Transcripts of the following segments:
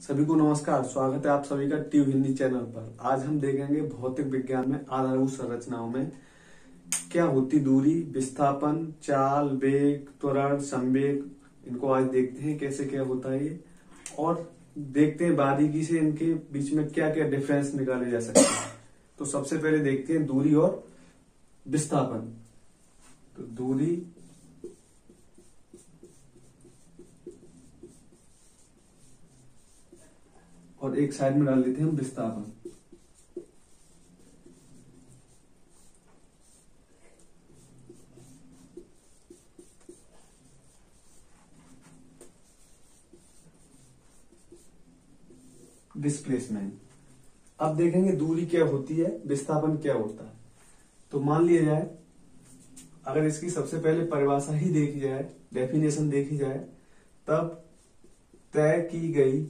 सभी को नमस्कार। स्वागत है आप सभी का ट्यूब हिंदी चैनल पर। आज हम देखेंगे भौतिक विज्ञान में आधारभूत संरचनाओं में क्या होती दूरी, विस्थापन, चाल, वेग, त्वरण, संवेग। इनको आज देखते हैं कैसे क्या होता है ये, और देखते हैं बारीकी से इनके बीच में क्या क्या डिफरेंस निकाले जा सकते हैं। तो सबसे पहले देखते हैं दूरी और विस्थापन। तो दूरी और एक साइड में डाल देते हैं हम विस्थापन। डिस्प्लेसमेंट। अब देखेंगे दूरी क्या होती है, विस्थापन क्या होता है। तो मान लिया जाए, अगर इसकी सबसे पहले परिभाषा ही देखी जाए, डेफिनेशन देखी जाए, तब तय की गई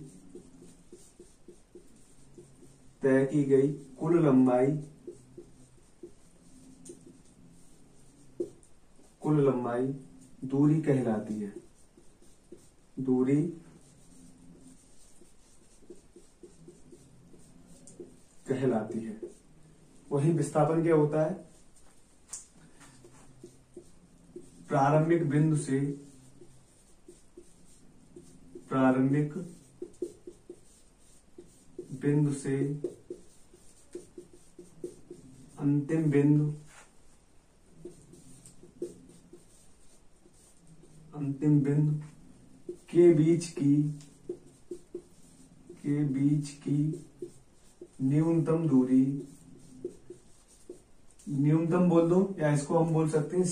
कुल लंबाई दूरी कहलाती है। दूरी कहलाती है। वही विस्थापन क्या होता है, प्रारंभिक बिंदु से अंतिम बिंदु के बीच की न्यूनतम दूरी, न्यूनतम बोल दो या इसको हम बोल सकते हैं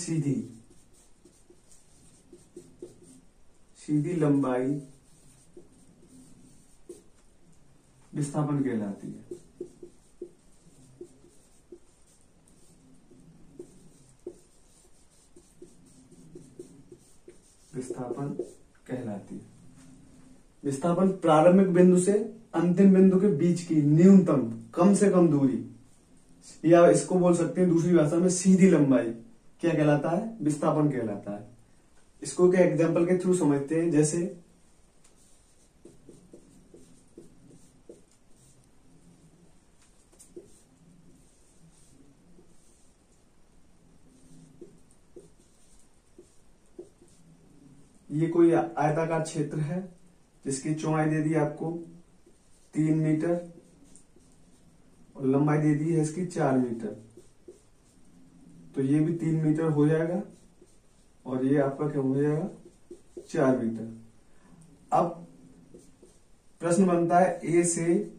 सीधी लंबाई विस्थापन कहलाती है। विस्थापन कहलाती है। विस्थापन प्रारंभिक बिंदु से अंतिम बिंदु के बीच की न्यूनतम, कम से कम दूरी, या इसको बोल सकते हैं दूसरी भाषा में सीधी लंबाई, क्या कहलाता है, विस्थापन कहलाता है। इसको क्या एग्जांपल के थ्रू समझते हैं। जैसे ये कोई आयताकार क्षेत्र है जिसकी चौड़ाई दे दी आपको 3 मीटर और लंबाई दे दी है इसकी 4 मीटर। तो ये भी 3 मीटर हो जाएगा और ये आपका क्या हो जाएगा, 4 मीटर। अब प्रश्न बनता है, ए से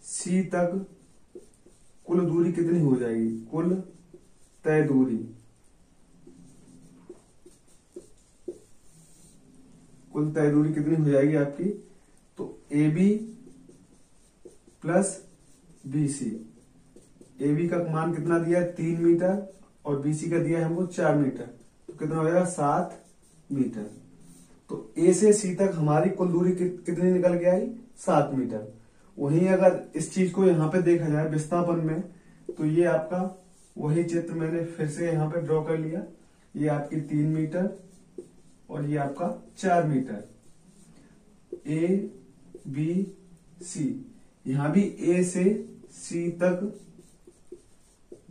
सी तक कुल दूरी कितनी हो जाएगी, कुल तय दूरी। कुल तय दूरी कितनी हो जाएगी आपकी, तो A B plus B C. A B का मान कितना दिया है, 3 मीटर, और बी सी का दिया है हमको 4 मीटर। तो कितना हो जाएगा, 7 मीटर। तो ए से सी तक हमारी कुल दूरी कितनी निकल के आई, 7 मीटर। वहीं अगर इस चीज को यहाँ पे देखा जाए विस्थापन में, तो ये आपका वही चित्र मैंने फिर से यहाँ पे ड्रॉ कर लिया। ये आपकी 3 मीटर और ये आपका 4 मीटर। ए बी सी, यहां भी ए से सी तक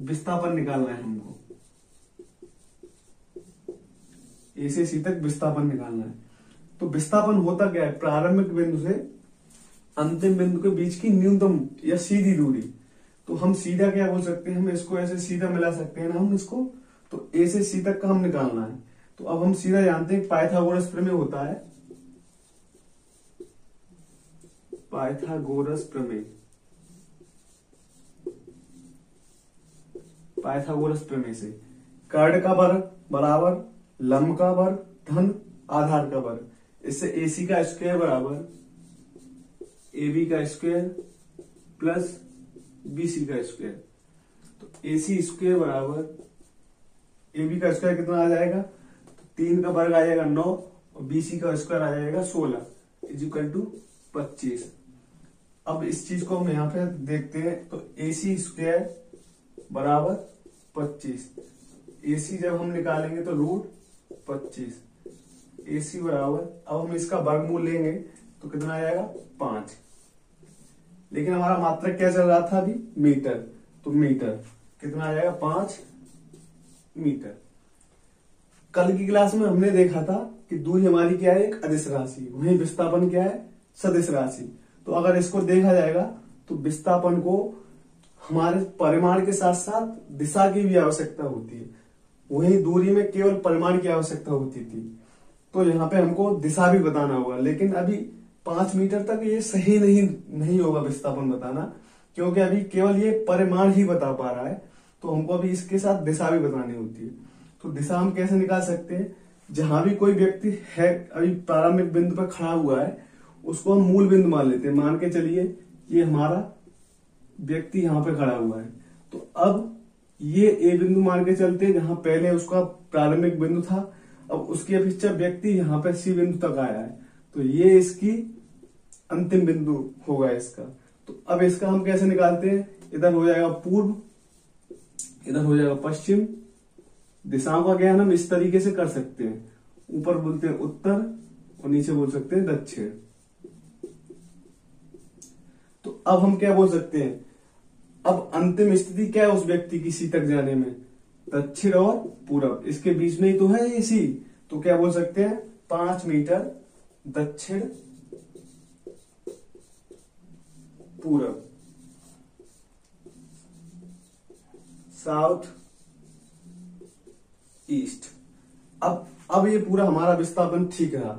विस्थापन निकालना है हमको। ए से सी तक विस्थापन निकालना है। तो विस्थापन होता क्या है, प्रारंभिक बिंदु से अंतिम बिंदु के बीच की न्यूनतम या सीधी दूरी। तो हम सीधा क्या बोल सकते हैं, हम इसको ऐसे सीधा मिला सकते हैं ना हम इसको। तो ए से सी तक का हम निकालना है। तो अब हम सीधा जानते हैं पाइथागोरस प्रमेय होता है। पाइथागोरस प्रमेय से कर्ण का वर्ग बराबर लंब का वर्ग धन आधार का वर्ग। इससे AC का स्क्वायर बराबर AB का स्क्वायर प्लस BC का स्क्वायर। तो AC स्क्वायर बराबर AB का स्क्वायर कितना आ जाएगा, 3 का वर्ग आ जाएगा 9 और BC का स्क्वायर आ जाएगा 16 इक्वल टू 25। अब इस चीज को हम यहाँ पे देखते हैं। तो AC स्क्वायर बराबर 25, AC जब हम निकालेंगे तो √25। AC बराबर, अब हम इसका वर्गमूल लेंगे तो कितना आ जाएगा 5। लेकिन हमारा मात्रक क्या चल रहा था अभी, मीटर, तो मीटर कितना आ जाएगा 5 मीटर। कल की क्लास में हमने देखा था कि दूरी हमारी क्या है, एक अदिश राशि, वहीं विस्थापन क्या है, सदिश राशि। तो अगर इसको देखा जाएगा तो विस्थापन को हमारे परिमाण के साथ साथ दिशा की भी आवश्यकता होती है, वहीं दूरी में केवल परिमाण की आवश्यकता होती थी। तो यहाँ पे हमको दिशा भी बताना होगा, लेकिन अभी 5 मीटर तक ये सही नहीं होगा विस्थापन बताना, क्योंकि अभी केवल ये परिमाण ही बता पा रहा है। तो हमको अभी इसके साथ दिशा भी बतानी होती है। तो दिशा हम कैसे निकाल सकते हैं, जहां भी कोई व्यक्ति है अभी प्रारंभिक बिंदु पर खड़ा हुआ है, उसको हम मूल बिंदु मान लेते हैं। मान के चलिए ये हमारा व्यक्ति यहाँ पे खड़ा हुआ है, तो अब ये ए बिंदु मान के चलते हैं, जहां पहले उसका प्रारंभिक बिंदु था। अब उसकी अपेक्षा व्यक्ति यहाँ पे सी बिंदु तक आया है, तो ये इसकी अंतिम बिंदु होगा इसका। तो अब इसका हम कैसे निकालते हैं, इधर हो जाएगा पूर्व, इधर हो जाएगा पश्चिम। दिशाओं का ज्ञान हम इस तरीके से कर सकते हैं, ऊपर बोलते हैं उत्तर और नीचे बोल सकते हैं दक्षिण। तो अब हम क्या बोल सकते हैं, अब अंतिम स्थिति क्या है उस व्यक्ति की सी तक जाने में, दक्षिण और पूरब, इसके बीच में ही तो है ये सी। तो क्या बोल सकते हैं 5 मीटर दक्षिण पूरब, साउथ ईस्ट। अब ये पूरा हमारा विस्थापन ठीक रहा,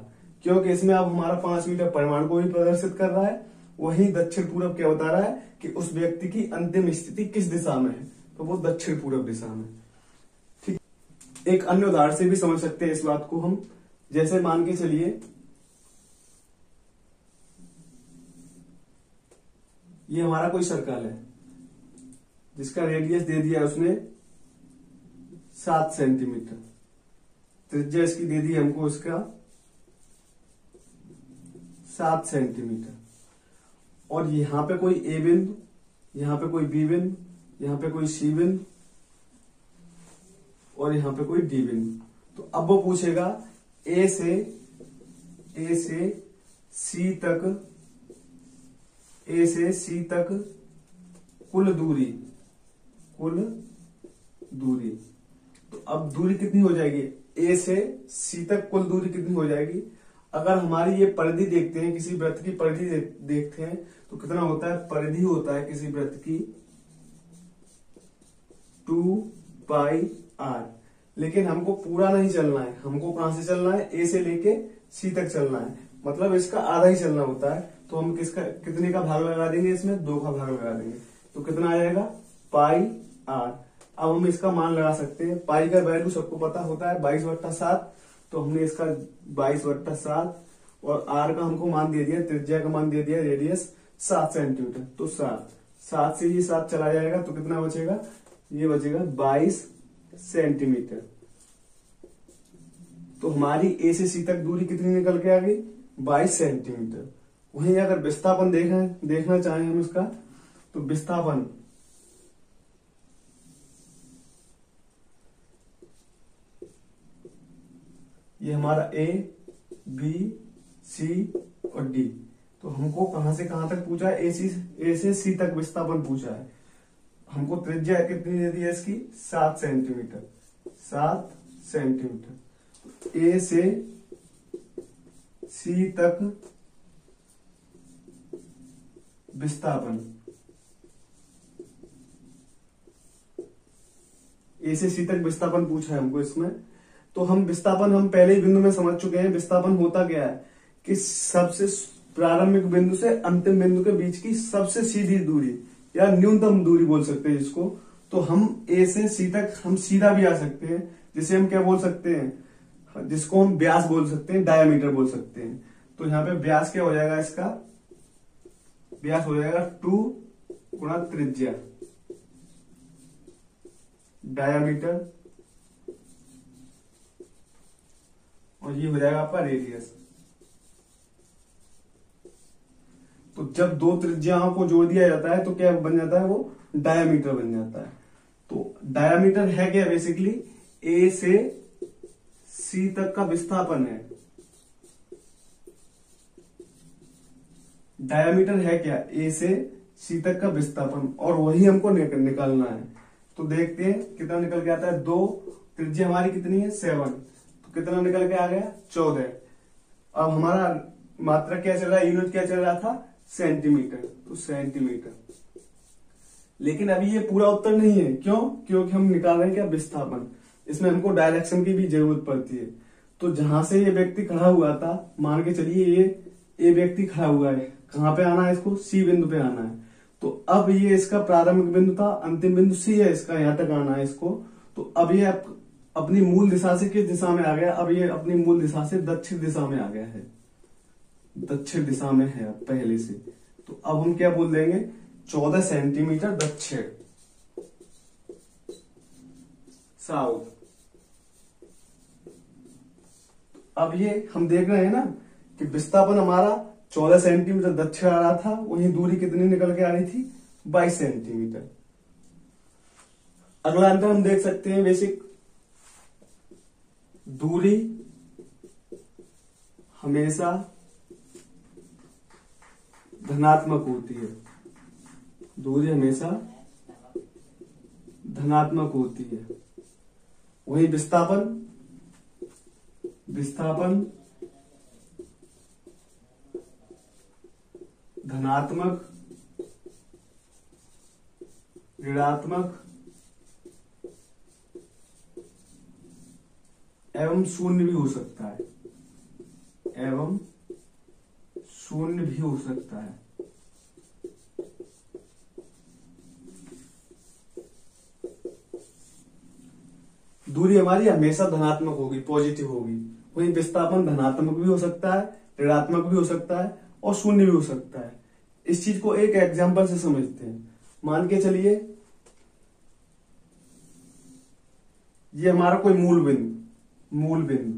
क्योंकि इसमें अब हमारा 5 मीटर परिमाण को भी प्रदर्शित कर रहा है, वहीं दक्षिण पूरब क्या बता रहा है कि उस व्यक्ति की अंतिम स्थिति किस दिशा में है, तो वो दक्षिण पूरब दिशा में। ठीक, एक अन्य उदाहरण से भी समझ सकते हैं इस बात को हम। जैसे मान के चलिए ये हमारा कोई सर्कल है जिसका रेडियस दे दिया उसने 7 सेंटीमीटर, त्रिज्या इसकी दे दी हमको इसका 7 सेंटीमीटर, और यहां पे कोई ए बिंदु, यहां पे कोई बी बिंदु, यहां पे कोई सी बिंदु और यहां पे कोई डी बिंदु। तो अब वो पूछेगा ए से सी तक कुल दूरी। तो अब दूरी कितनी हो जाएगी, ए से सी तक कुल दूरी कितनी हो जाएगी। अगर हमारी ये परिधि देखते हैं, किसी वृत्त की परिधि देखते हैं, तो कितना होता है, परिधि होता है किसी वृत्त की 2πr। लेकिन हमको पूरा नहीं चलना है, हमको कहां से चलना है, ए से लेके सी तक चलना है, मतलब इसका आधा ही चलना होता है। तो हम कितने का भाग लगा देंगे, इसमें 2 का भाग लगा देंगे, तो कितना आ जाएगा πr। अब हम इसका मान लगा सकते हैं, पाई का वैल्यू सबको पता होता है 22/7, तो हमने इसका 22/7 और आर का हमको मान दे दिया, त्रिज्या का मान दे दिया, रेडियस 7 सेंटीमीटर। तो 7 से ये 7 चला जाएगा, तो कितना बचेगा, ये बचेगा 22 सेंटीमीटर। तो हमारी ए से सी तक दूरी कितनी निकल के आ गई, 22 सेंटीमीटर। वहीं अगर विस्थापन देखना चाहें हम इसका, तो विस्थापन ये हमारा ए बी सी और डी, तो हमको कहां से कहां तक पूछा है, ए से सी तक विस्थापन पूछा है। हमको त्रिज्या कितनी दे दी है इसकी, 7 सेंटीमीटर। 7 सेंटीमीटर ए से सी तक विस्थापन, ए से सी तक विस्थापन पूछा है हमको इसमें। तो हम विस्थापन हम पहले ही बिंदु में समझ चुके हैं। विस्थापन होता क्या है कि सबसे प्रारंभिक बिंदु से अंतिम बिंदु के बीच की सबसे सीधी दूरी या न्यूनतम दूरी बोल सकते हैं जिसको। तो हम ए से सी तक हम सीधा भी आ सकते हैं, जिसे हम क्या बोल सकते हैं, जिसको हम व्यास बोल सकते हैं, डायामीटर बोल सकते हैं। तो यहाँ पे व्यास क्या हो जाएगा, इसका व्यास हो जाएगा 2 गुणा त्रिज्या, डायामीटर, और ये हो जाएगा आपका रेडियस। तो जब 2 त्रिज्याओं को जोड़ दिया जाता है तो क्या बन जाता है, वो डायामीटर बन जाता है। तो डायामीटर है क्या, बेसिकली ए से सी तक का विस्थापन है। डायामीटर है क्या, ए से सी तक का विस्थापन, और वही हमको निकालना है। तो देखते हैं कितना निकल के आता है। 2 त्रिज्या हमारी कितनी है 7, तो कितना निकल के आ गया 14। अब हमारा मात्रा क्या चल रहा है, यूनिट क्या चल रहा था सेंटीमीटर, तो सेंटीमीटर। लेकिन अभी ये पूरा उत्तर नहीं है, क्यों, क्योंकि हम निकाल रहे हैं क्या विस्थापन, इसमें हमको डायरेक्शन की भी जरूरत पड़ती है। तो जहां से ये व्यक्ति खड़ा हुआ था, मान के चलिए ये व्यक्ति खड़ा हुआ है, कहाँ पे आना है इसको, सी बिंदु पे आना है। तो अब ये इसका प्रारंभिक बिंदु था, अंतिम बिंदु सी है इसका, यहाँ तक आना है इसको। तो अब ये अपनी मूल दिशा से किस दिशा में आ गया, अब ये अपनी मूल दिशा से दक्षिण दिशा में आ गया है, दक्षिण दिशा में है अब पहले से। तो अब हम क्या बोल देंगे, 14 सेंटीमीटर दक्षिण, साउथ। अब ये हम देख रहे हैं ना कि विस्थापन हमारा 14 सेंटीमीटर दक्षिण आ रहा था, वहीं दूरी कितनी निकल के आ रही थी 22 सेंटीमीटर। अगला अंतर हम देख सकते हैं बेसिक, दूरी हमेशा धनात्मक होती है, दूरी हमेशा धनात्मक होती है, वही विस्थापन धनात्मक, ऋणात्मक एवं शून्य भी हो सकता है, एवं शून्य भी हो सकता है। दूरी हमारी हमेशा धनात्मक होगी, पॉजिटिव होगी, वहीं विस्थापन धनात्मक भी हो सकता है, ऋणात्मक भी हो सकता है और शून्य भी हो सकता है। इस चीज को एक एग्जांपल से समझते हैं। मान के चलिए ये हमारा कोई मूल बिंदु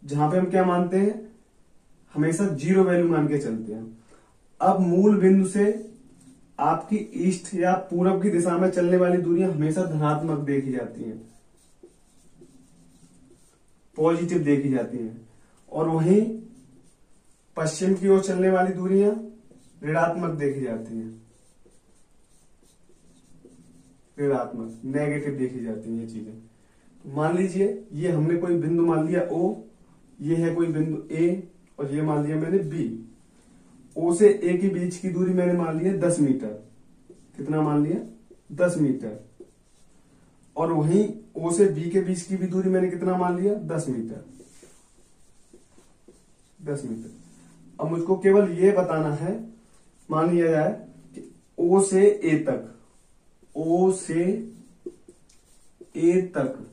जहां पे हम क्या मानते हैं, हमेशा 0 वैल्यू मान के चलते हैं। अब मूल बिंदु से आपकी ईस्ट या पूरब की दिशा में चलने वाली दूरियां हमेशा धनात्मक देखी जाती हैं, पॉजिटिव देखी जाती हैं, और वहीं पश्चिम की ओर चलने वाली दूरियां ऋणात्मक देखी जाती हैं, ऋणात्मक नेगेटिव देखी जाती हैं ये चीजें। तो मान लीजिए ये हमने कोई बिंदु मान लिया O, ये है कोई बिंदु A, और ये मान लिया मैंने B। O से A के बीच की दूरी मैंने मान लिया 10 मीटर, कितना मान लिया 10 मीटर, और वहीं O से B के बीच की भी दूरी मैंने कितना मान लिया 10 मीटर, 10 मीटर। अब मुझको केवल ये बताना है, मान लिया जाए कि O से A तक, O से A तक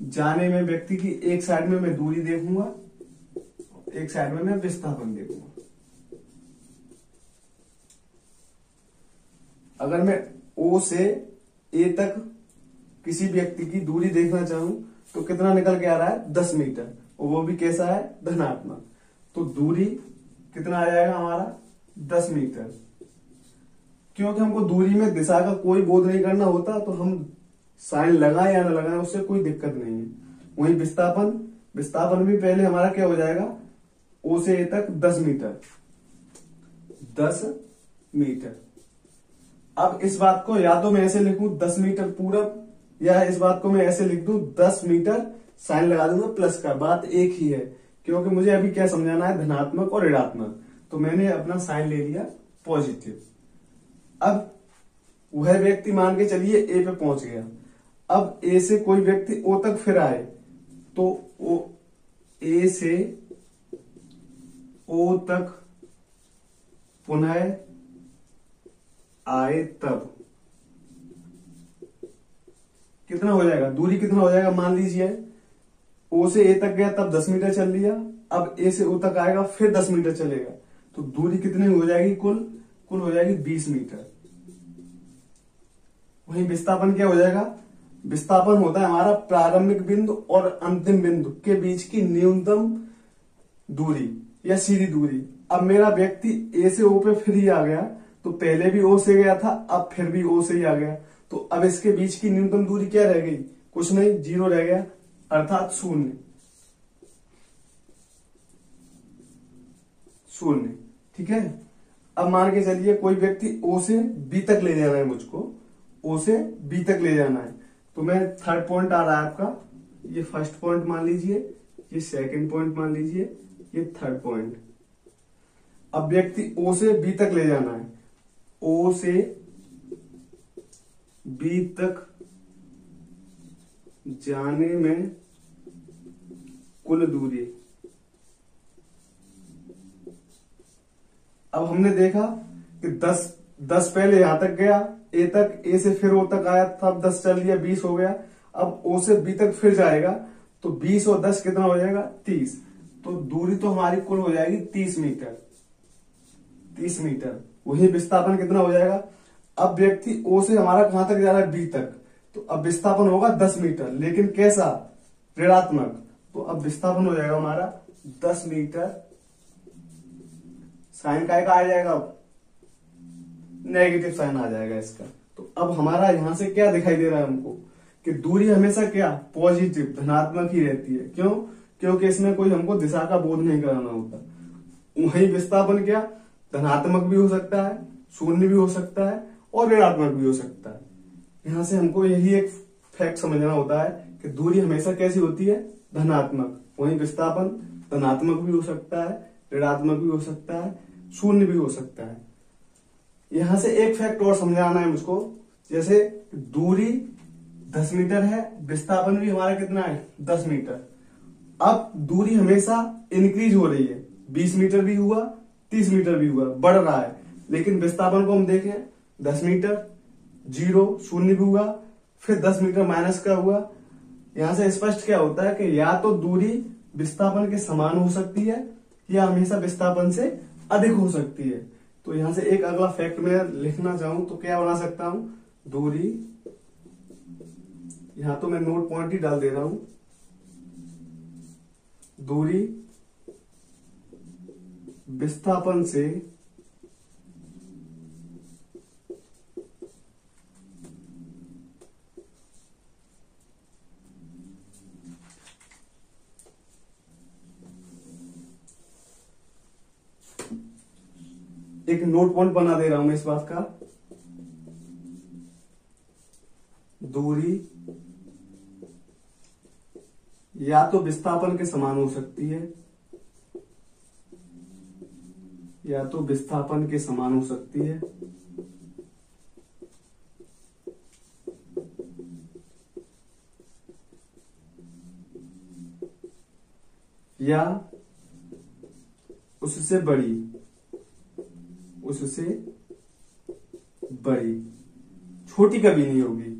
जाने में व्यक्ति की एक साइड में मैं दूरी देखूंगा, एक साइड में मैं विस्थापन देखूंगा। अगर मैं O से A तक किसी व्यक्ति की दूरी देखना चाहूं तो कितना निकल के आ रहा है 10 मीटर, और वो भी कैसा है धनात्मक। तो दूरी कितना आ जाएगा हमारा 10 मीटर। क्योंकि हमको दूरी में दिशा का कोई बोध नहीं करना होता, तो हम साइन लगाए या ना लगाए उससे कोई दिक्कत नहीं है। वहीं विस्थापन भी पहले हमारा क्या हो जाएगा, O से A तक 10 मीटर, 10 मीटर। अब इस बात को या तो मैं ऐसे लिखूं 10 मीटर पूरब, या इस बात को मैं ऐसे लिख दूं 10 मीटर, साइन लगा दूंगा प्लस का, बात एक ही है, क्योंकि मुझे अभी क्या समझाना है धनात्मक और ऋणात्मक। तो मैंने अपना साइन ले लिया पॉजिटिव। अब वह व्यक्ति मान के चलिए A पे पहुंच गया। अब A से कोई व्यक्ति O तक फिर आए, तो A से O तक पुनः आए तब कितना हो जाएगा, दूरी कितना हो जाएगा, मान लीजिए O से A तक गया तब 10 मीटर चल लिया, अब A से O तक आएगा फिर 10 मीटर चलेगा, तो दूरी कितनी हो जाएगी, कुल हो जाएगी 20 मीटर। वहीं विस्थापन क्या हो जाएगा, विस्थापन होता है हमारा प्रारंभिक बिंदु और अंतिम बिंदु के बीच की न्यूनतम दूरी या सीधी दूरी। अब मेरा व्यक्ति A से O पे फिर ही आ गया, तो पहले भी O से गया था, अब फिर भी O से ही आ गया, तो अब इसके बीच की न्यूनतम दूरी क्या रह गई, कुछ नहीं, 0 रह गया, अर्थात 0। 0। ठीक है, अब मान के चलिए कोई व्यक्ति ओ से बी तक ले जाना है, मुझको ओ से बी तक ले जाना है। तो मैं थर्ड पॉइंट आ रहा है आपका, ये फर्स्ट पॉइंट मान लीजिए, ये सेकंड पॉइंट मान लीजिए, ये थर्ड पॉइंट। अब व्यक्ति ओ से बी तक ले जाना है, ओ से बी तक जाने में कुल दूरी। अब हमने देखा कि 10 पहले यहां तक गया ए तक, ए से फिर ओ तक आया था, अब 10 चल लिया, 20 हो गया। अब ओ से बी तक फिर जाएगा तो 20 और 10 कितना हो जाएगा, 30। तो दूरी तो हमारी कुल हो जाएगी 30 मीटर। 30 मीटर। वही विस्थापन कितना हो जाएगा। अब व्यक्ति ओ से हमारा कहां तक जा रहा है, बी तक, तो अब विस्थापन होगा 10 मीटर, लेकिन कैसा, ऋणात्मक। तो अब विस्थापन हो जाएगा हमारा 10 मीटर। साइन का आ जाएगा, नेगेटिव साइन आ जाएगा इसका। तो अब हमारा यहां से क्या दिखाई दे रहा है हमको कि दूरी हमेशा क्या, पॉजिटिव, धनात्मक ही रहती है। क्यों, क्योंकि इसमें कोई हमको दिशा का बोध नहीं कराना होता। वही विस्थापन क्या, धनात्मक भी हो सकता है, 0 भी हो सकता है और ऋणात्मक भी हो सकता है। यहां से हमको यही एक फैक्ट समझना होता है कि दूरी हमेशा कैसी होती है, धनात्मक। वही विस्थापन धनात्मक भी हो सकता है, ऋणात्मक भी हो सकता है, 0 भी हो सकता है। यहां से एक फैक्ट और समझाना है मुझको, जैसे दूरी 10 मीटर है, विस्थापन भी हमारा कितना है, 10 मीटर। अब दूरी हमेशा इंक्रीज हो रही है, 20 मीटर भी हुआ, 30 मीटर भी हुआ, बढ़ रहा है। लेकिन विस्थापन को हम देखें, 10 मीटर, 0 भी हुआ, फिर 10 मीटर माइनस का हुआ। यहां से स्पष्ट क्या होता है कि या तो दूरी विस्थापन के समान हो सकती है या हमेशा विस्थापन से अधिक हो सकती है। तो यहां से एक अगला फैक्ट मैं लिखना चाहूं तो क्या बना सकता हूं, दूरी, यहां तो मैं नोट पॉइंट ही डाल दे रहा हूं, दूरी विस्थापन से एक नोट पॉइंट बना दे रहा हूं मैं इस बात का, दूरी या तो विस्थापन के समान हो सकती है, या तो विस्थापन के समान हो सकती है, या उससे बड़ी, उससे बड़ी, छोटी कभी नहीं होगी।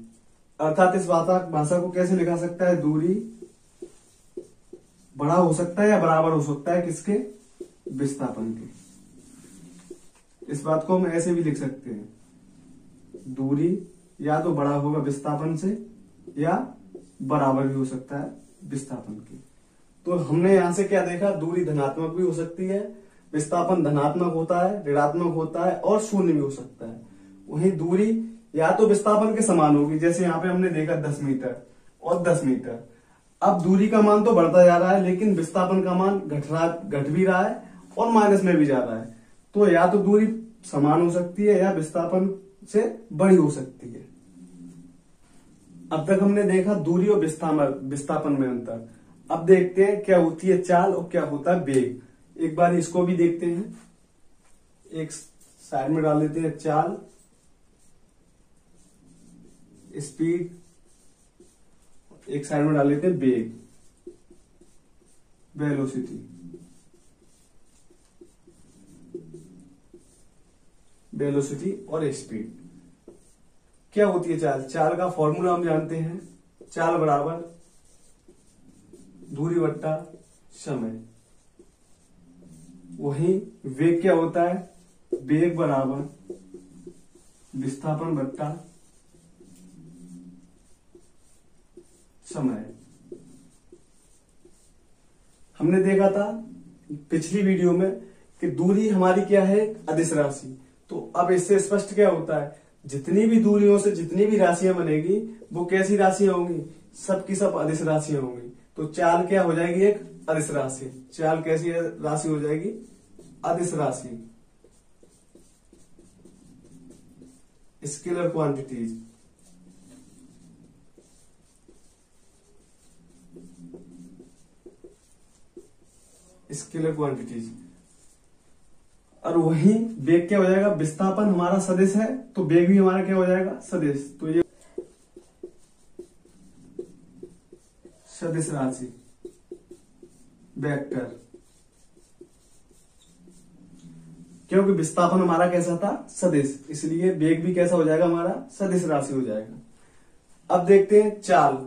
अर्थात इस भाषा को कैसे लिखा सकता है, दूरी बड़ा हो सकता है या बराबर हो सकता है किसके, विस्थापन के। इस बात को हम ऐसे भी लिख सकते हैं, दूरी या तो बड़ा होगा विस्थापन से या बराबर भी हो सकता है विस्थापन के। तो हमने यहां से क्या देखा, दूरी धनात्मक भी हो सकती है, विस्थापन धनात्मक होता है, ऋणात्मक होता है और 0 भी हो सकता है। वहीं दूरी या तो विस्थापन के समान होगी, जैसे यहाँ पे हमने देखा 10 मीटर और 10 मीटर। अब दूरी का मान तो बढ़ता जा रहा है, लेकिन विस्थापन का मान घट भी रहा है और माइनस में भी जा रहा है। तो या तो दूरी समान हो सकती है या विस्थापन से बड़ी हो सकती है। अब तक हमने देखा दूरी और विस्थापन में अंतर। अब देखते हैं क्या होती है चाल और क्या होता है वेग। एक बार इसको भी देखते हैं, एक साइड में डाल देते हैं चाल, स्पीड, एक साइड में डाल देते हैं वेग, वेलोसिटी। वेलोसिटी और स्पीड क्या होती है चाल। चाल का फॉर्मूला हम जानते हैं, चाल बराबर दूरी बट्टा समय। वही वेग क्या होता है, वेग बराबर विस्थापन बट्टा समय। हमने देखा था पिछली वीडियो में कि दूरी हमारी क्या है, अदिश राशि। तो अब इससे स्पष्ट क्या होता है, जितनी भी दूरियों से जितनी भी राशियां बनेगी वो कैसी राशियां होंगी, सबकी सब अदिश राशियां होंगी। तो चाल क्या हो जाएगी, एक अदिश राशि। चाल कैसी राशि हो जाएगी, अदिश राशि, स्केलर क्वांटिटीज। Scalar quantities. और वही वेग क्या हो जाएगा, विस्थापन हमारा सदिश है तो वेग भी हमारा क्या हो जाएगा, सदिश। तो ये सदिश राशि, वेक्टर, क्योंकि विस्थापन हमारा कैसा था, सदिश, इसलिए वेग भी कैसा हो जाएगा हमारा, सदिश राशि हो जाएगा। अब देखते हैं चाल।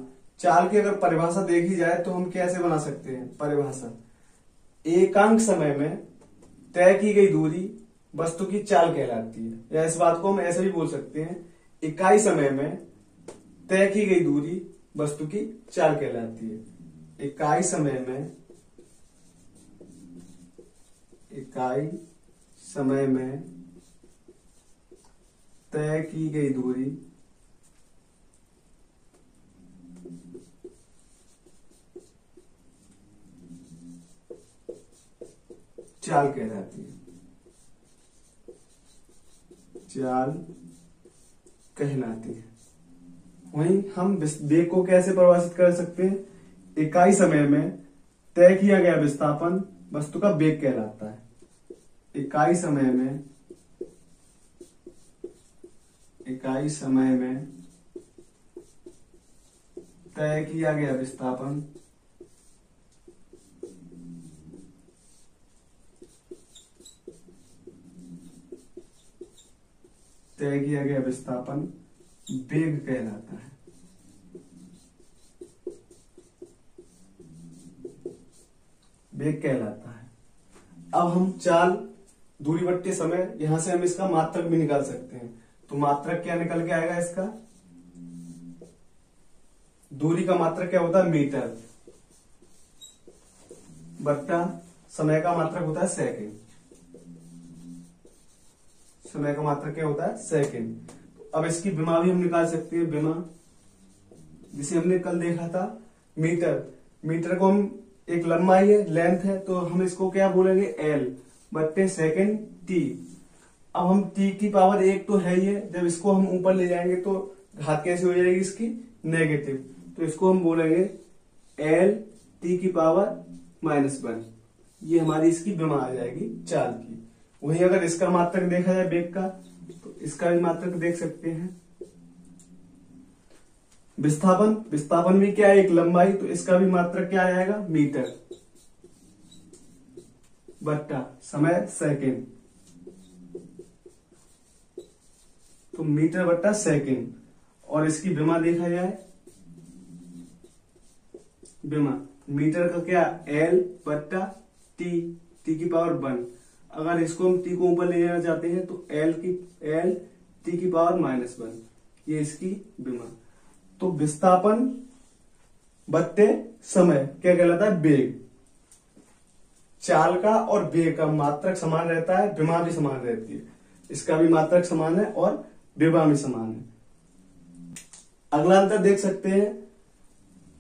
चाल की अगर परिभाषा देखी जाए तो हम कैसे बना सकते हैं परिभाषा। एकांक समय में तय की गई दूरी वस्तु की चाल कहलाती है, या इस बात को हम ऐसे भी बोल सकते हैं, इकाई समय में तय की गई दूरी वस्तु की चाल कहलाती है। इकाई समय में तय की गई दूरी चाल कहलाती है, चाल कहलाती है। वहीं हम वेग को कैसे परिभाषित कर सकते हैं, इकाई समय में तय किया गया विस्थापन वस्तु का वेग कहलाता है। इकाई समय में तय किया गया विस्थापन वेग कहलाता है। वेग कहलाता है। अब हम चाल, दूरी बट्टे समय, यहां से हम इसका मात्रक भी निकाल सकते हैं। तो मात्रक क्या निकल के आएगा इसका, दूरी का मात्रक क्या होता है, मीटर, बट्टा समय का मात्रक होता है सेकंड। समय का मात्रक क्या होता है, सेकंड। अब इसकी विमा भी हम निकाल सकते हैं, विमा, जिसे हमने कल देखा था, मीटर। मीटर को हम, एक लंबाई है, लेंथ है, तो हम इसको क्या बोलेंगे, एल बट्टे सेकंड टी। अब हम टी की पावर 1 तो है ही है, जब इसको हम ऊपर ले जाएंगे तो घात कैसे हो जाएगी इसकी, नेगेटिव, तो इसको हम बोलेंगे एल टी की पावर -1। ये हमारी इसकी विमा आ जाएगी चाल की। वहीं अगर इसका मात्रक देखा जाए वेग का, तो इसका भी मात्रक देख सकते हैं। विस्थापन भी क्या है, एक लंबाई, तो इसका भी मात्रक क्या आ जाएगा, मीटर, बट्टा समय सेकंड, तो मीटर बट्टा सेकंड। और इसकी विमा देखा जाए, विमा मीटर का क्या, एल बट्टा टी, टी की पावर 1। अगर इसको हम टी को ऊपर ले जाना चाहते हैं तो एल टी की पावर -1, ये इसकी विमा। तो विस्थापन बट्टे समय क्या कहलाता है, वेग। चाल का और वेग का मात्रक समान रहता है, विमा भी समान रहती है। इसका भी मात्रक समान है और विमा भी समान है। अगला अंतर देख सकते हैं,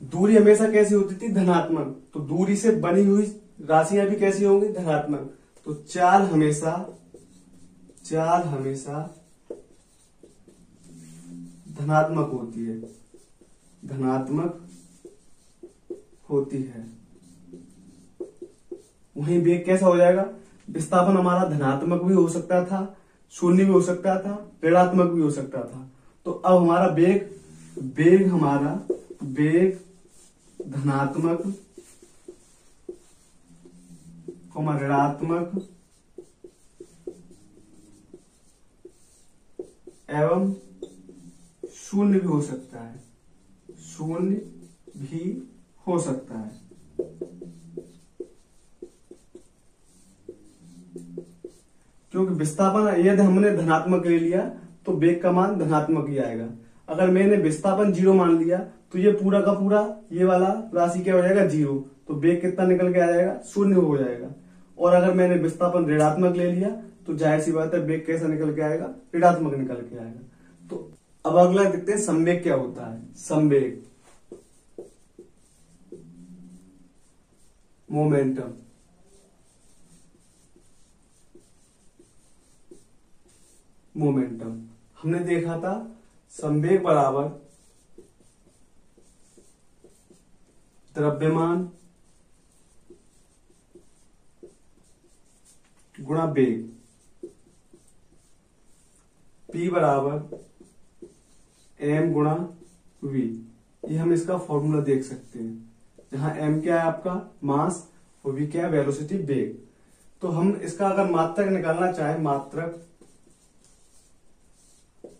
दूरी हमेशा कैसी होती थी, धनात्मक। तो दूरी से बनी हुई राशियां भी कैसी होंगी, धनात्मक। तो चाल हमेशा धनात्मक होती है। वहीं वेग कैसा हो जाएगा, विस्थापन हमारा धनात्मक भी हो सकता था, शून्य भी हो सकता था, ऋणात्मक भी हो सकता था। तो अब हमारा वेग धनात्मक, ऋणात्मक एवं शून्य भी हो सकता है, क्योंकि विस्थापन यदि हमने धनात्मक ले लिया तो वेग का मान धनात्मक ही आएगा। अगर मैंने विस्थापन 0 मान लिया तो ये पूरा का पूरा ये वाला राशि क्या हो जाएगा, 0, तो वेग कितना निकल के आ जाएगा, 0 हो जाएगा। और अगर मैंने विस्थापन ऋणात्मक ले लिया तो जाहिर सी बात है वेग कैसा निकल के आएगा, ऋणात्मक निकल के आएगा। तो अब अगला देखते हैं संवेग क्या होता है। संवेग, मोमेंटम, मोमेंटम। हमने देखा था संवेग बराबर द्रव्यमान गुणा वेग, P बराबर m गुणा v। ये हम इसका फॉर्मूला देख सकते हैं, जहां m क्या है आपका मास और v क्या है वेलोसिटी वेग। तो हम इसका अगर मात्रक निकालना चाहें,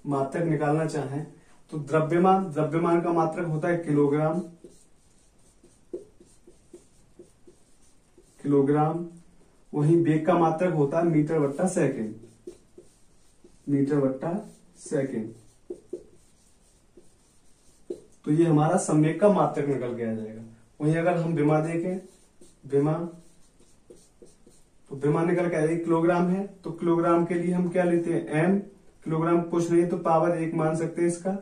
मात्रक निकालना चाहें तो द्रव्यमान का मात्रक होता है किलोग्राम, वहीं वेग का मात्रक होता है मीटर बट्टा सेकेंड। तो ये हमारा संवेग का मात्रक निकल के आ जाएगा। वहीं अगर हम विमा देखें, तो विमा निकल के आएगी किलोग्राम है, तो किलोग्राम के लिए हम क्या लेते हैं m, किलोग्राम कुछ नहीं तो पावर 1 मान सकते हैं इसका।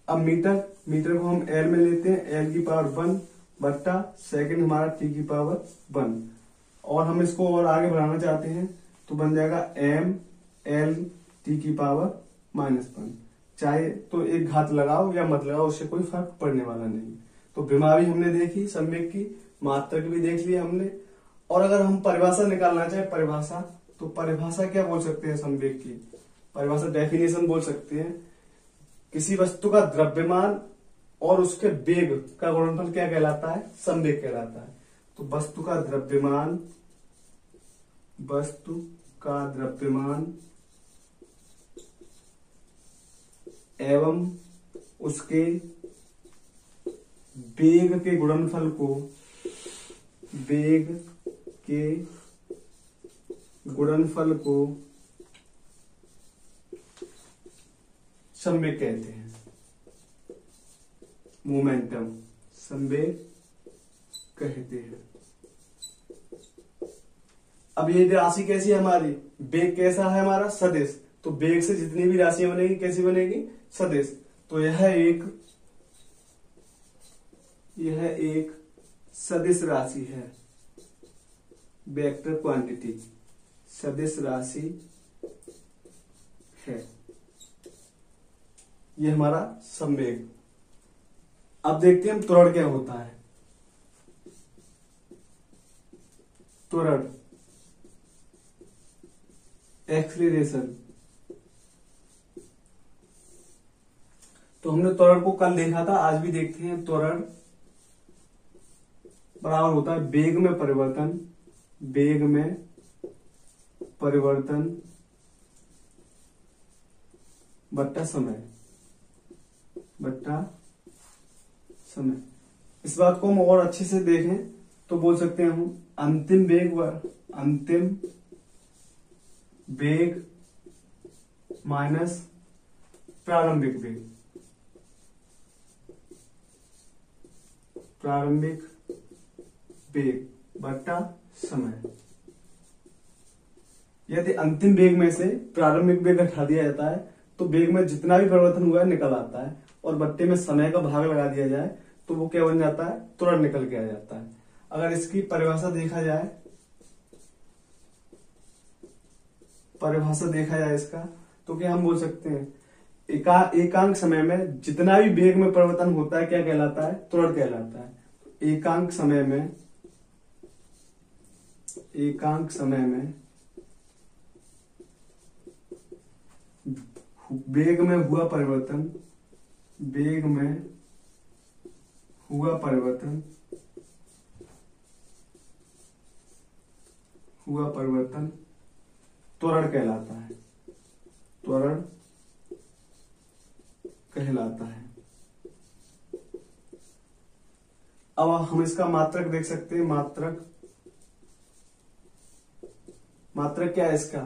अब मीटर को हम l में लेते हैं, l की पावर 1 बट्टा सेकेंड हमारा t की पावर 1, और हम इसको और आगे बढ़ाना चाहते हैं तो बन जाएगा m l t की पावर -1। चाहे तो एक घात लगाओ या मत लगाओ, उससे कोई फर्क पड़ने वाला नहीं। तो विमा भी हमने देखी, संवेग की मात्रक भी देख लिया हमने। और अगर हम परिभाषा निकालना चाहे, तो परिभाषा क्या बोल सकते हैं संवेग की? परिभाषा डेफिनेशन बोल सकते हैं, किसी वस्तु का द्रव्यमान और उसके वेग का गुणनफल क्या कहलाता है? संवेग कहलाता है। तो वस्तु का द्रव्यमान एवं उसके वेग के गुणनफल को संवेग कहते हैं, मोमेंटम संवेग कहते हैं। अब ये राशि कैसी है हमारी? वेग कैसा है हमारा? सदिश। तो वेग से जितनी भी राशियां बनेगी कैसी बनेगी? सदिश। तो यह एक सदिश राशि है, वेक्टर क्वांटिटी सदिश राशि है। ये हमारा संवेग। अब देखते हैं त्वरण क्या होता है। त्वरण एक्सीलरेशन। तो हमने त्वरण को कल देखा था, आज भी देखते हैं। त्वरण बराबर होता है वेग में परिवर्तन बट्टा समय। इस बात को हम और अच्छे से देखें तो बोल सकते हैं हम अंतिम वेग माइनस प्रारंभिक वेग बट्टा समय। यदि अंतिम वेग में से प्रारंभिक वेग हटा दिया जाता है तो वेग में जितना भी परिवर्तन हुआ है निकल आता है, और बट्टे में समय का भाग लगा दिया जाए तो वो क्या बन जाता है? त्वरण निकल के आ जाता है। अगर इसकी परिभाषा देखा जाए इसका, तो क्या हम बोल सकते हैं एकांक समय में जितना भी वेग में परिवर्तन होता है क्या कहलाता है? त्वरण कहलाता है। एकांक समय में वेग में हुआ परिवर्तन त्वरण कहलाता है। अब हम इसका मात्रक देख सकते हैं। मात्रक क्या है इसका?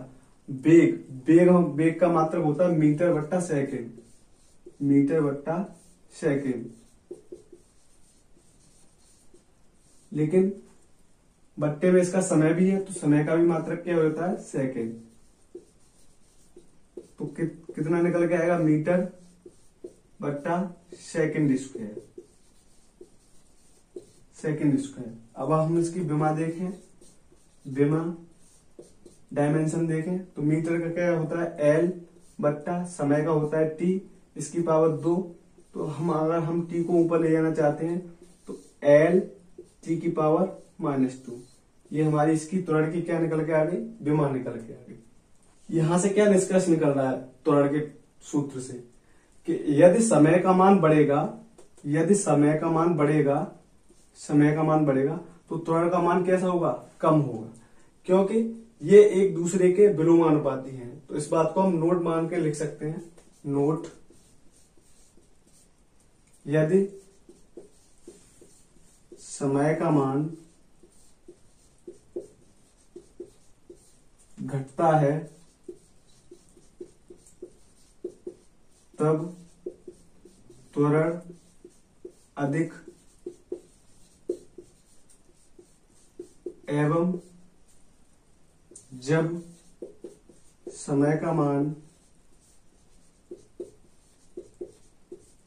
वेग का मात्रक होता है मीटर बट्टा सेकेंड। लेकिन बट्टे में इसका समय भी है, तो समय का भी मात्रक क्या होता है? सेकेंड। तो कितना निकल के आएगा? मीटर बट्टा सेकेंड स्क्वायर। अब हम इसकी विमा देखें, डायमेंशन देखें तो मीटर का क्या होता है? L बट्टा समय का होता है t, इसकी पावर 2। तो अगर हम t को ऊपर ले जाना चाहते हैं तो l t की पावर -2। ये हमारी इसकी त्वरण की क्या निकल के आ गई, विमा निकल के आ गई। यहां से क्या निष्कर्ष निकल रहा है त्वरण के सूत्र से कि यदि समय का मान बढ़ेगा, समय का मान बढ़ेगा तो त्वरण का मान कैसा होगा, कम होगा, क्योंकि ये एक दूसरे के विलोमानुपाती हैं। तो इस बात को हम नोट मान के लिख सकते हैं, नोट यदि समय का मान घटता है तब त्वरण अधिक एवं जब समय का मान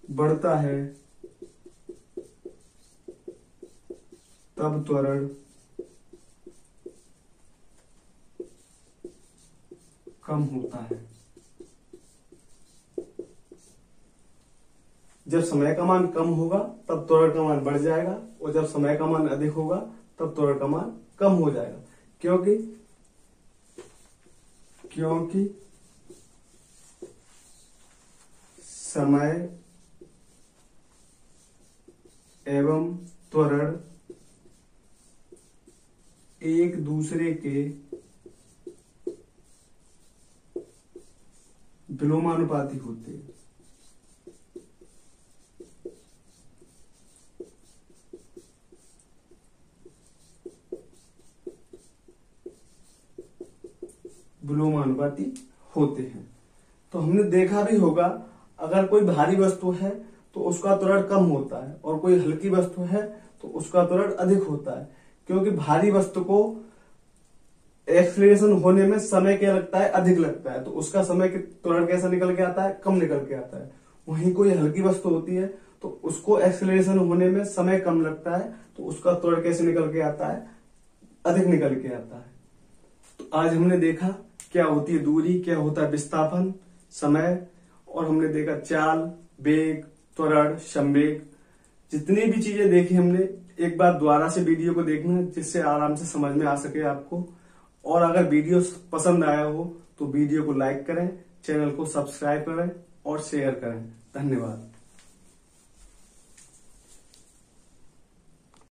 बढ़ता है तब त्वरण कम होता है। जब समय का मान कम होगा तब त्वरण का मान बढ़ जाएगा, और जब समय का मान अधिक होगा तब त्वरण का मान कम हो जाएगा, क्योंकि समय एवं त्वरण एक दूसरे के विलोमानुपाती होते हैं। विलोमानुपाती होते हैं। तो हमने देखा भी होगा, अगर कोई भारी वस्तु है तो उसका त्वरण कम होता है, और कोई हल्की वस्तु है तो उसका त्वरण अधिक होता है, क्योंकि भारी वस्तु को एक्सीलरेशन होने में समय क्या लगता है, अधिक लगता है, तो उसका समय त्वरण कैसा निकल के आता है, कम निकल के आता है। वहीं कोई हल्की वस्तु होती है तो उसको एक्सीलरेशन होने में समय कम लगता है, तो उसका त्वरण कैसे निकल के आता है, अधिक निकल के आता है। तो आज हमने देखा क्या होती है दूरी, क्या होता है विस्थापन, समय, और हमने देखा चाल, वेग, त्वरण, संवेग। जितनी भी चीजें देखी हमने, एक बार दोबारा से वीडियो को देखना जिससे आराम से समझ में आ सके आपको। और अगर वीडियो पसंद आया हो तो वीडियो को लाइक करें, चैनल को सब्सक्राइब करें और शेयर करें। धन्यवाद।